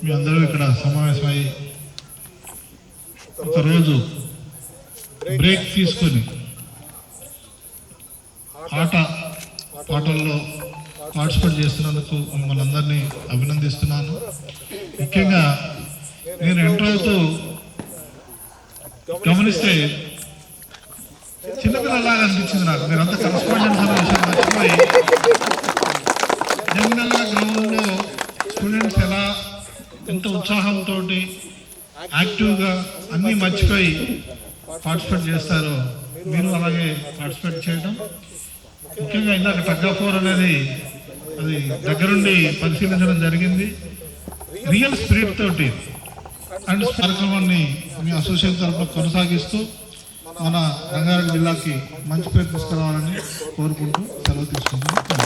మీ అందరూ ఇక్కడ సమావేశమై ఒకరోజు బ్రేక్ తీసుకొని పాటల్లో పార్టిసిపేట్ చేస్తున్నందుకు మిమ్మల్ని అందరినీ అభినందిస్తున్నాను. ముఖ్యంగా నేను ఎంటర్ అవుతూ గమనిస్తే చిన్నపిల్లలాగా అనిపించింది నాకు. మీరంతా కరస్పాండెన్స్ అనే విషయం మర్చిపోయి జనరల్గా గ్రౌండ్లో స్టూడెంట్స్ ఎలా ఎంత ఉత్సాహంతో యాక్టివ్గా అన్నీ మర్చిపోయి పార్టిసిపేట్ చేస్తారో మీరు అలాగే పార్టిసిపేట్ చేయడం. ముఖ్యంగా ఇందాక టగ్ ఆఫ్ వార్ అనేది అది దగ్గరుండి పరిశీలించడం జరిగింది. రియల్ స్పిరిట్ తోటి అండ్ కార్యక్రమాన్ని మీ అసోసియేషన్ తరఫున కొనసాగిస్తూ మన రంగారెడ్డి జిల్లాకి మంచి పేరు తీసుకురావాలని కోరుకుంటూ సెలవు తీసుకుంటున్నాను.